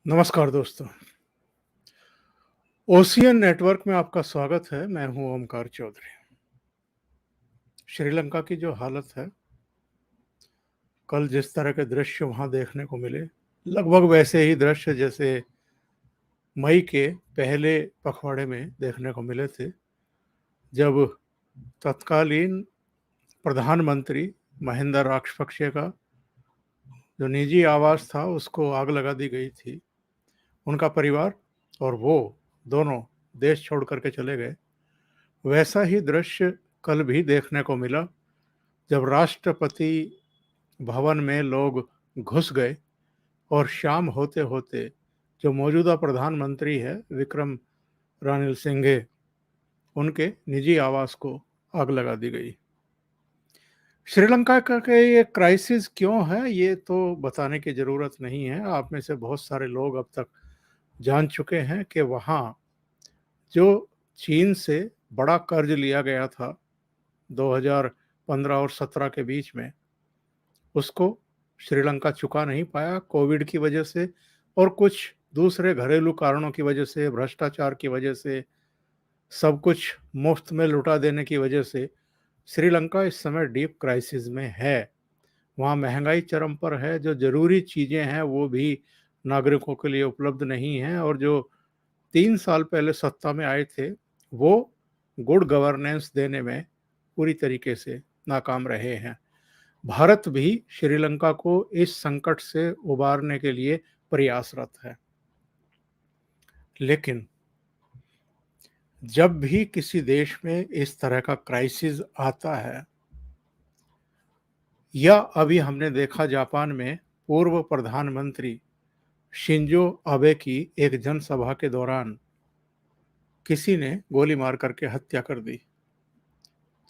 नमस्कार दोस्तों। Ocean network में आपका स्वागत है। मैं हूं ओमकार चौधरी। श्रीलंका की जो हालत है, कल जिस तरह के दृश्य वहां देखने को मिले, लगभग वैसे ही दृश्य जैसे मई के पहले पखवाड़े में देखने को मिले थे, जब तत्कालीन प्रधानमंत्री महिंदा राजपक्षे का जो निजी आवास था उसको आग लगा दी गई थी। उनका परिवार और वो दोनों देश छोड़ करके चले गए। वैसा ही दृश्य कल भी देखने को मिला, जब राष्ट्रपति भवन में लोग घुस गए और शाम होते होते जो मौजूदा प्रधानमंत्री है विक्रम रानिल सिंघे, उनके निजी आवास को आग लगा दी गई। श्रीलंका का ये क्राइसिस क्यों है ये तो बताने की ज़रूरत नहीं है। आप में से बहुत सारे लोग अब तक जान चुके हैं कि वहाँ जो चीन से बड़ा कर्ज लिया गया था 2015 और 17 के बीच में, उसको श्रीलंका चुका नहीं पाया कोविड की वजह से और कुछ दूसरे घरेलू कारणों की वजह से, भ्रष्टाचार की वजह से, सब कुछ मुफ्त में लुटा देने की वजह से श्रीलंका इस समय डीप क्राइसिस में है। वहाँ महंगाई चरम पर है, जो ज़रूरी चीज़ें हैं वो भी नागरिकों के लिए उपलब्ध नहीं हैं, और जो 3 साल पहले सत्ता में आए थे वो गुड गवर्नेंस देने में पूरी तरीके से नाकाम रहे हैं। भारत भी श्रीलंका को इस संकट से उबारने के लिए प्रयासरत है। लेकिन जब भी किसी देश में इस तरह का क्राइसिस आता है, या अभी हमने देखा जापान में पूर्व प्रधानमंत्री शिंजो आबे की एक जनसभा के दौरान किसी ने गोली मार करके हत्या कर दी,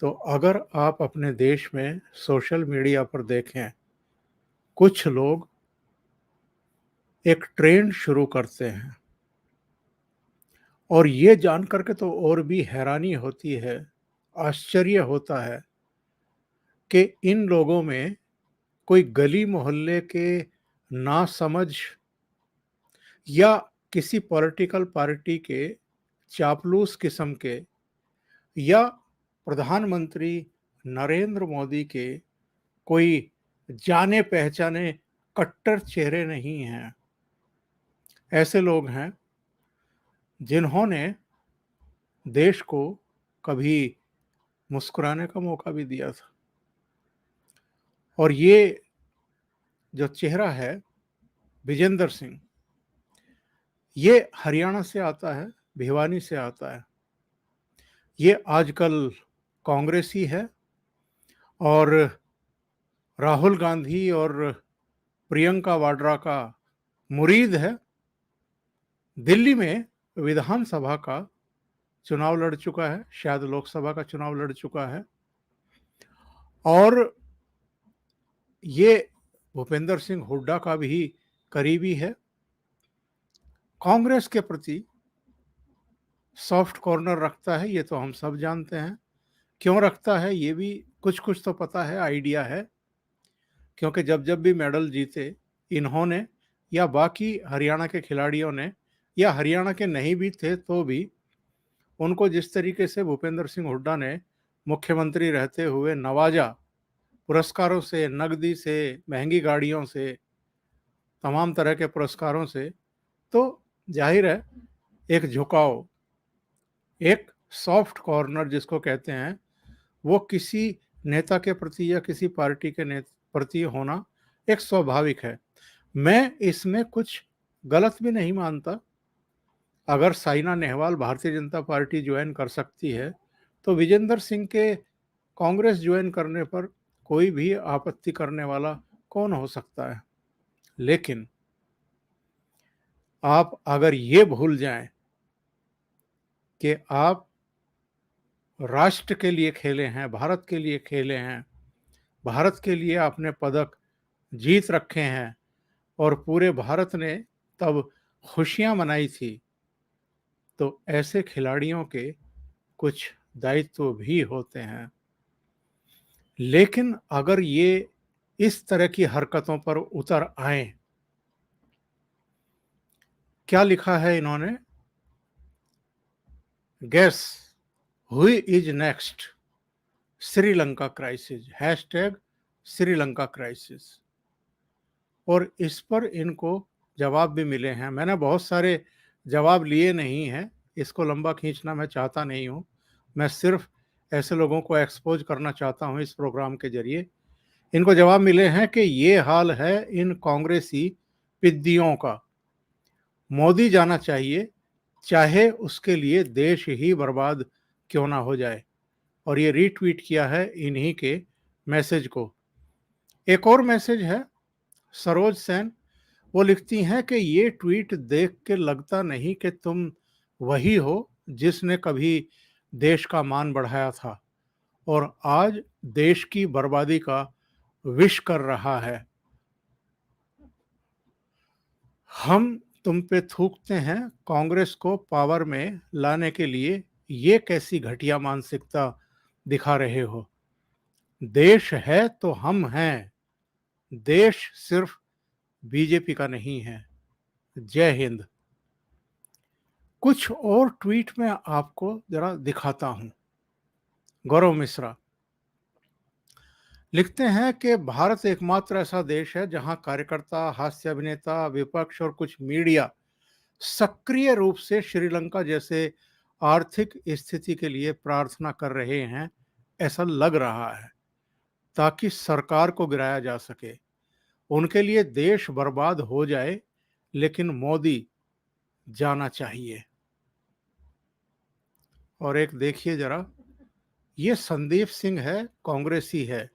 तो अगर आप अपने देश में सोशल मीडिया पर देखें, कुछ लोग एक ट्रेंड शुरू करते हैं, और ये जान करके तो और भी हैरानी होती है, आश्चर्य होता है कि इन लोगों में कोई गली मोहल्ले के नासमझ या किसी पॉलिटिकल पार्टी के चापलूस किस्म के या प्रधानमंत्री नरेंद्र मोदी के कोई जाने पहचाने कट्टर चेहरे नहीं हैं। ऐसे लोग हैं जिन्होंने देश को कभी मुस्कुराने का मौका भी दिया था, और ये जो चेहरा है विजेंद्र सिंह, ये हरियाणा से आता है, भिवानी से आता है। ये आजकल कांग्रेसी है और राहुल गांधी और प्रियंका वाड्रा का मुरीद है। दिल्ली में विधानसभा का चुनाव लड़ चुका है, शायद लोकसभा का चुनाव लड़ चुका है, और ये भूपेंद्र सिंह हुड्डा का भी करीबी है। कांग्रेस के प्रति सॉफ्ट कॉर्नर रखता है, ये तो हम सब जानते हैं। क्यों रखता है ये भी कुछ कुछ तो पता है, आइडिया है। क्योंकि जब जब भी मेडल जीते इन्होंने, या बाकी हरियाणा के खिलाड़ियों ने, या हरियाणा के नहीं भी थे तो भी उनको जिस तरीके से भूपेंद्र सिंह हुड्डा ने मुख्यमंत्री रहते हुए नवाजा, पुरस्कारों से, नकदी से, महंगी गाड़ियों से, तमाम तरह के पुरस्कारों से, तो जाहिर है एक झुकाव, एक सॉफ्ट कॉर्नर जिसको कहते हैं, वो किसी नेता के प्रति या किसी पार्टी के प्रति होना एक स्वाभाविक है। मैं इसमें कुछ गलत भी नहीं मानता। अगर साइना नेहवाल भारतीय जनता पार्टी ज्वाइन कर सकती है, तो विजेंद्र सिंह के कांग्रेस ज्वाइन करने पर कोई भी आपत्ति करने वाला कौन हो सकता है। लेकिन आप अगर ये भूल जाएं कि आप राष्ट्र के लिए खेले हैं, भारत के लिए खेले हैं, भारत के लिए आपने पदक जीत रखे हैं, और पूरे भारत ने तब खुशियां मनाई थी, तो ऐसे खिलाड़ियों के कुछ दायित्व भी होते हैं। लेकिन अगर ये इस तरह की हरकतों पर उतर आए क्या लिखा है इन्होंने? Guess who is next? Sri Lanka crisis, hashtag Sri Lanka crisis. और इस पर इनको जवाब भी मिले हैं। मैंने बहुत सारे जवाब लिए नहीं हैं, इसको लंबा खींचना मैं चाहता नहीं हूँ। मैं सिर्फ ऐसे लोगों को एक्सपोज करना चाहता हूँ इस प्रोग्राम के जरिए। इनको जवाब मिले हैं कि ये हाल है इन कांग्रेसी पिद्दियों का, मोदी जाना चाहिए, चाहे उसके लिए देश ही बर्बाद क्यों ना हो जाए। और ये रीट्वीट किया है इन्हीं के मैसेज को। एक और मैसेज है सरोज सेन, वो लिखती हैं कि ये ट्वीट देख के लगता नहीं कि तुम वही हो जिसने कभी देश का मान बढ़ाया था और आज देश की बर्बादी का विश कर रहा है। हम तुम पे थूकते हैं, कांग्रेस को पावर में लाने के लिए ये कैसी घटिया मानसिकता दिखा रहे हो। देश है तो हम हैं, देश सिर्फ बीजेपी का नहीं है। जय हिंद। कुछ और ट्वीट में आपको जरा दिखाता हूं। गौरव मिश्रा लिखते हैं कि भारत एकमात्र ऐसा देश है जहां कार्यकर्ता, हास्य अभिनेता, विपक्ष और कुछ मीडिया सक्रिय रूप से श्रीलंका जैसे आर्थिक स्थिति के लिए प्रार्थना कर रहे हैं, ऐसा लग रहा है, ताकि सरकार को गिराया जा सके। उनके लिए देश बर्बाद हो जाए, लेकिन मोदी जाना चाहिए। और एक देखिए जरा, ये संदीप सिंह है, कांग्रेसी है।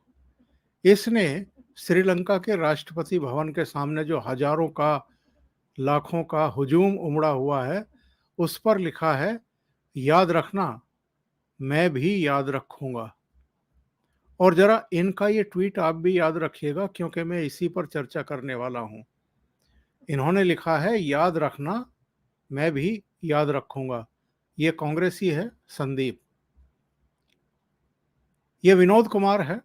इसने श्रीलंका के राष्ट्रपति भवन के सामने जो हजारों का, लाखों का हुजूम उमड़ा हुआ है, उस पर लिखा है, याद रखना, मैं भी याद रखूंगा। और जरा इनका ये ट्वीट आप भी याद रखिएगा, क्योंकि मैं इसी पर चर्चा करने वाला हूं। इन्होंने लिखा है, याद रखना, मैं भी याद रखूंगा। ये कांग्रेसी है संदीप। ये विनोद कुमार है,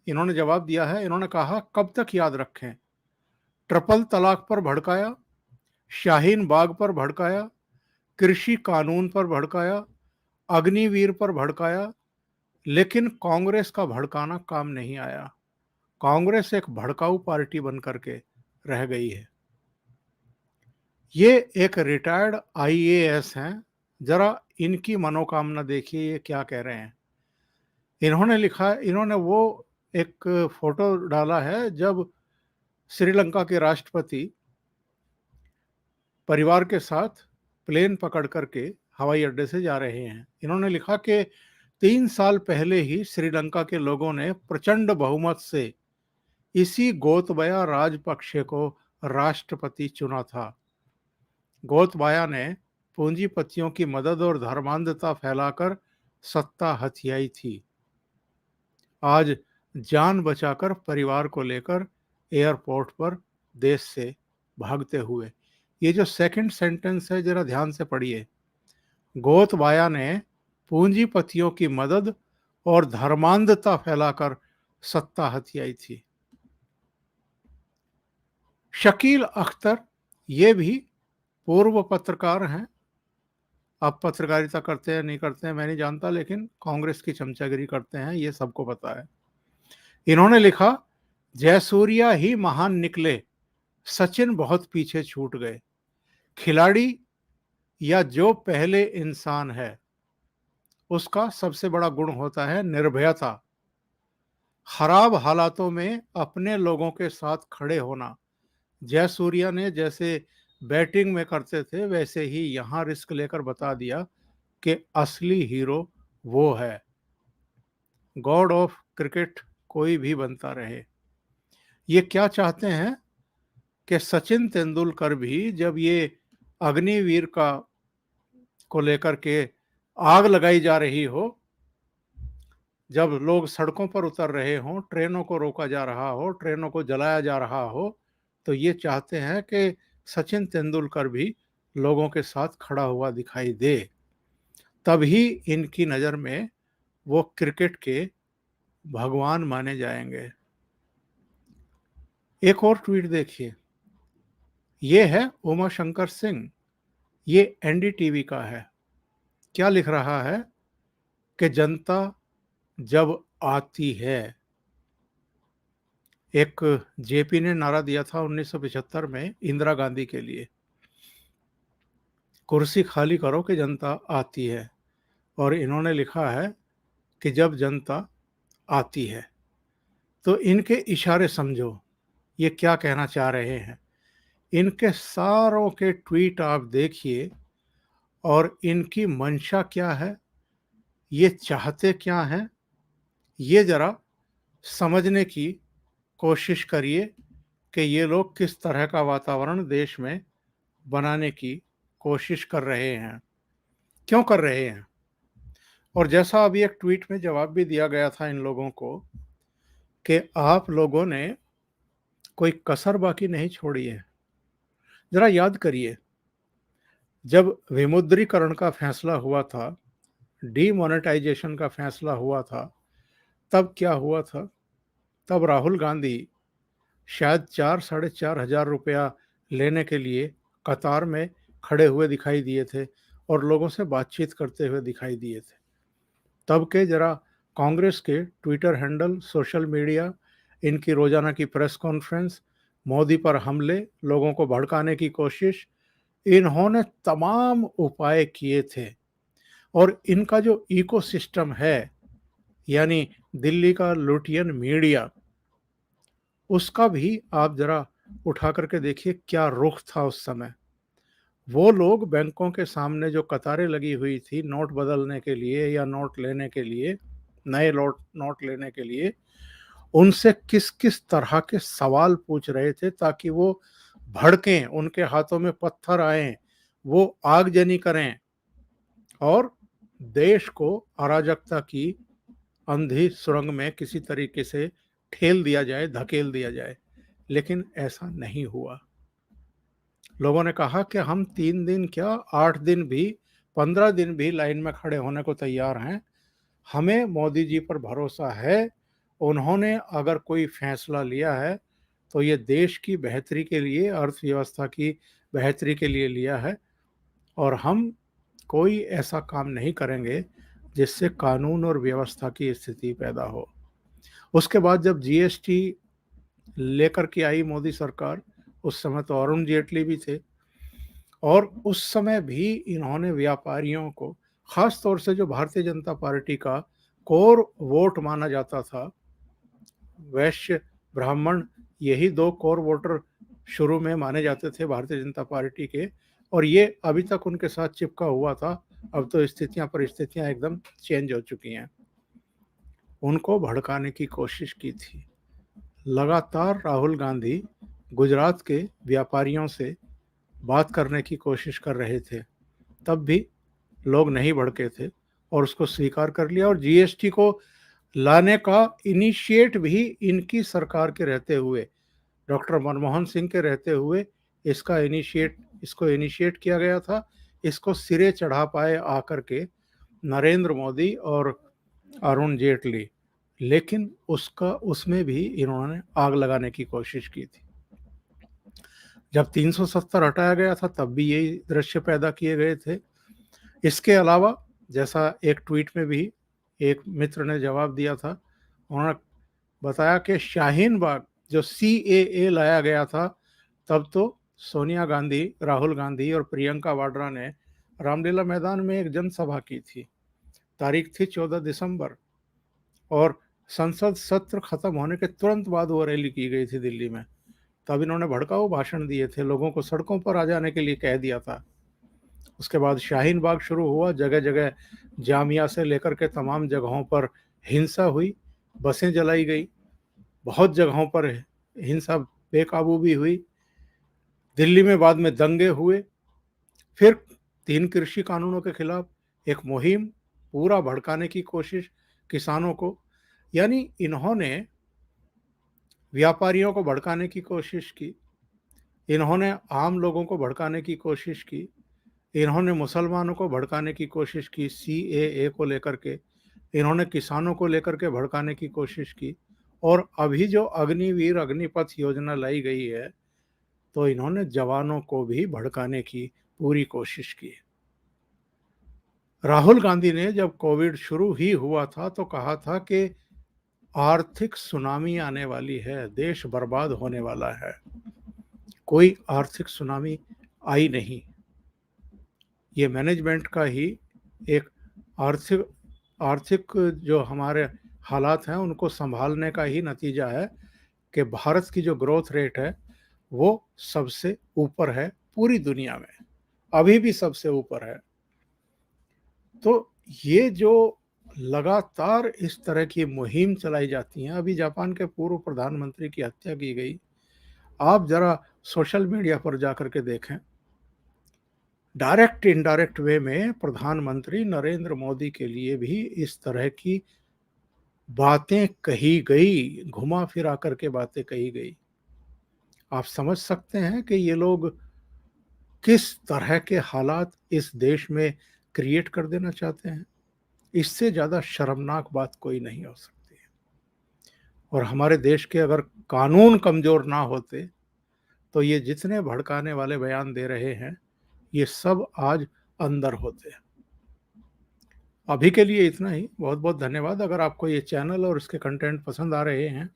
इन्होंने जवाब दिया है। इन्होंने कहा, कब तक याद रखें? ट्रिपल तलाक पर भड़काया, शाहीन बाग पर भड़काया, कृषि कानून पर भड़काया, अग्निवीर पर भड़काया, लेकिन कांग्रेस का भड़काना काम नहीं आया। कांग्रेस एक भड़काऊ पार्टी बन करके रह गई है। ये एक रिटायर्ड आईएएस हैं, जरा इनकी मनोकामना देखिए, ये क्या कह रहे हैं। इन्होंने लिखा, इन्होंने वो एक फोटो डाला है जब श्रीलंका के राष्ट्रपति परिवार के साथ प्लेन पकड़ करके हवाई अड्डे से जा रहे हैं। इन्होंने लिखा कि 3 साल पहले ही श्रीलंका के लोगों ने प्रचंड बहुमत से इसी गोतबाया राजपक्षे को राष्ट्रपति चुना था। गोतबाया ने पूंजीपतियों की मदद और धर्मांधता फैलाकर सत्ता हथियाई थी। आज जान बचाकर परिवार को लेकर एयरपोर्ट पर देश से भागते हुए। ये जो सेकंड सेंटेंस है, जरा ध्यान से पढ़िए। गोतबाया ने पूंजीपतियों की मदद और धर्मांधता फैलाकर सत्ता हथियाई थी। शकील अख्तर, ये भी पूर्व पत्रकार हैं। अब पत्रकारिता करते हैं नहीं करते हैं मैं नहीं जानता, लेकिन कांग्रेस की चमचागिरी करते हैं, ये सबको पता है। इन्होंने लिखा, जयसूर्या ही महान निकले, सचिन बहुत पीछे छूट गए। खिलाड़ी या जो पहले इंसान है, उसका सबसे बड़ा गुण होता है निर्भयता। खराब हालातों में अपने लोगों के साथ खड़े होना। जयसूर्या ने जैसे बैटिंग में करते थे, वैसे ही यहां रिस्क लेकर बता दिया कि असली हीरो वो है। गॉड ऑफ क्रिकेट कोई भी बनता रहे। ये क्या चाहते हैं कि सचिन तेंदुलकर भी, जब ये अग्निवीर का को लेकर के आग लगाई जा रही हो, जब लोग सड़कों पर उतर रहे हों, ट्रेनों को रोका जा रहा हो, ट्रेनों को जलाया जा रहा हो, तो ये चाहते हैं कि सचिन तेंदुलकर भी लोगों के साथ खड़ा हुआ दिखाई दे। तभी इनकी नज़र में वो क्रिकेट के भगवान माने जाएंगे। एक और ट्वीट देखिए, ये है उमा शंकर सिंह। ये एनडीटीवी का है। क्या लिख रहा है कि जनता जब आती है, एक जेपी ने नारा दिया था 1975 में इंदिरा गांधी के लिए, कुर्सी खाली करो कि जनता आती है। और इन्होंने लिखा है कि जब जनता आती है। तो इनके इशारे समझो, ये क्या कहना चाह रहे हैं। इनके सारों के ट्वीट आप देखिए और इनकी मंशा क्या है, ये चाहते क्या हैं, ये जरा समझने की कोशिश करिए कि ये लोग किस तरह का वातावरण देश में बनाने की कोशिश कर रहे हैं, क्यों कर रहे हैं। और जैसा अभी एक ट्वीट में जवाब भी दिया गया था इन लोगों को कि आप लोगों ने कोई कसर बाकी नहीं छोड़ी है। जरा याद करिए, जब विमुद्रीकरण का फैसला हुआ था, डीमोनेटाइजेशन का फैसला हुआ था, तब क्या हुआ था। तब राहुल गांधी शायद 4-4.5 हज़ार रुपया लेने के लिए कतार में खड़े हुए दिखाई दिए थे और लोगों से बातचीत करते हुए दिखाई दिए थे। तब के जरा कांग्रेस के ट्विटर हैंडल, सोशल मीडिया, इनकी रोजाना की प्रेस कॉन्फ्रेंस, मोदी पर हमले, लोगों को भड़काने की कोशिश, इन्होंने तमाम उपाय किए थे। और इनका जो इकोसिस्टम है, यानी दिल्ली का लुटियन मीडिया, उसका भी आप जरा उठा करके देखिए क्या रुख था उस समय। वो लोग बैंकों के सामने जो कतारें लगी हुई थी नोट बदलने के लिए या नोट लेने के लिए, नए नोट लेने के लिए, उनसे किस किस तरह के सवाल पूछ रहे थे ताकि वो भड़कें, उनके हाथों में पत्थर आए, वो आगजनी करें और देश को अराजकता की अंधी सुरंग में किसी तरीके से ठेल दिया जाए, धकेल दिया जाए। लेकिन ऐसा नहीं हुआ। लोगों ने कहा कि हम 3 दिन क्या, 8 दिन भी, 15 दिन भी लाइन में खड़े होने को तैयार हैं। हमें मोदी जी पर भरोसा है। उन्होंने अगर कोई फैसला लिया है तो ये देश की बेहतरी के लिए, अर्थव्यवस्था की बेहतरी के लिए लिया है और हम कोई ऐसा काम नहीं करेंगे जिससे कानून और व्यवस्था की स्थिति पैदा हो। उसके बाद जब जीएसटी लेकर के आई मोदी सरकार, उस समय तो अरुण जेटली भी थे और उस समय भी इन्होंने व्यापारियों को, खास तौर से जो भारतीय जनता पार्टी का कोर वोट माना जाता था, वैश्य ब्राह्मण, यही दो कोर वोटर शुरू में माने जाते थे भारतीय जनता पार्टी के, और ये अभी तक उनके साथ चिपका हुआ था। अब तो स्थितियां परिस्थितियां एकदम चेंज हो चुकी हैं। उनको भड़काने की कोशिश की थी। लगातार राहुल गांधी गुजरात के व्यापारियों से बात करने की कोशिश कर रहे थे, तब भी लोग नहीं भड़के थे और उसको स्वीकार कर लिया। और जीएसटी को लाने का इनिशिएट भी इनकी सरकार के रहते हुए, डॉक्टर मनमोहन सिंह के रहते हुए इसको इनिशिएट किया गया था। इसको सिरे चढ़ा पाए आकर के नरेंद्र मोदी और अरुण जेटली, लेकिन उसमें भी इन्होंने आग लगाने की कोशिश की थी। जब 370 हटाया गया था तब भी यही दृश्य पैदा किए गए थे। इसके अलावा, जैसा एक ट्वीट में भी एक मित्र ने जवाब दिया था, उन्होंने बताया कि शाहीन बाग जो सीएए लाया गया था, तब तो सोनिया गांधी, राहुल गांधी और प्रियंका वाड्रा ने रामलीला मैदान में एक जनसभा की थी। तारीख थी 14 दिसंबर और संसद सत्र खत्म होने के तुरंत बाद वो रैली की गई थी दिल्ली में। तब इन्होंने भड़काऊ भाषण दिए थे, लोगों को सड़कों पर आ जाने के लिए कह दिया था। उसके बाद शाहीन बाग शुरू हुआ, जगह जगह जामिया से लेकर के तमाम जगहों पर हिंसा हुई, बसें जलाई गई, बहुत जगहों पर हिंसा बेकाबू भी हुई। दिल्ली में बाद में दंगे हुए, फिर 3 कृषि कानूनों के खिलाफ एक मुहिम, पूरा भड़काने की कोशिश किसानों को। यानी इन्होंने व्यापारियों को भड़काने की कोशिश की, इन्होंने आम लोगों को भड़काने की कोशिश की, इन्होंने मुसलमानों को भड़काने की कोशिश की सीएए को लेकर के, इन्होंने किसानों को लेकर के भड़काने की कोशिश की। और अभी जो अग्निवीर अग्निपथ योजना लाई गई है, तो इन्होंने जवानों को भी भड़काने की पूरी कोशिश की। राहुल गांधी ने जब कोविड शुरू ही हुआ था तो कहा था कि आर्थिक सुनामी आने वाली है, देश बर्बाद होने वाला है। कोई आर्थिक सुनामी आई नहीं। ये मैनेजमेंट का ही एक आर्थिक आर्थिक जो हमारे हालात हैं उनको संभालने का ही नतीजा है कि भारत की जो ग्रोथ रेट है वो सबसे ऊपर है पूरी दुनिया में, अभी भी सबसे ऊपर है। तो ये जो लगातार इस तरह की मुहिम चलाई जाती हैं, अभी जापान के पूर्व प्रधानमंत्री की हत्या की गई। आप जरा सोशल मीडिया पर जाकर के देखें, डायरेक्ट इनडायरेक्ट वे में प्रधानमंत्री नरेंद्र मोदी के लिए भी इस तरह की बातें कही गई, घुमा फिरा करके बातें कही गई। आप समझ सकते हैं कि ये लोग किस तरह के हालात इस देश में क्रिएट कर देना चाहते हैं। इससे ज़्यादा शर्मनाक बात कोई नहीं हो सकती है। और हमारे देश के अगर कानून कमज़ोर ना होते तो ये जितने भड़काने वाले बयान दे रहे हैं ये सब आज अंदर होते हैं। अभी के लिए इतना ही। बहुत बहुत धन्यवाद। अगर आपको ये चैनल और इसके कंटेंट पसंद आ रहे हैं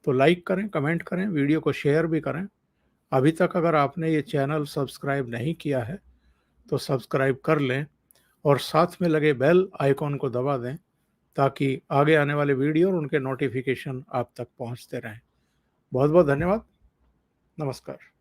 तो लाइक करें, कमेंट करें, वीडियो को शेयर भी करें। अभी तक अगर आपने ये चैनल सब्सक्राइब नहीं किया है तो सब्सक्राइब कर लें और साथ में लगे बेल आइकॉन को दबा दें ताकि आगे आने वाले वीडियो और उनके नोटिफिकेशन आप तक पहुंचते रहें। बहुत बहुत धन्यवाद। नमस्कार।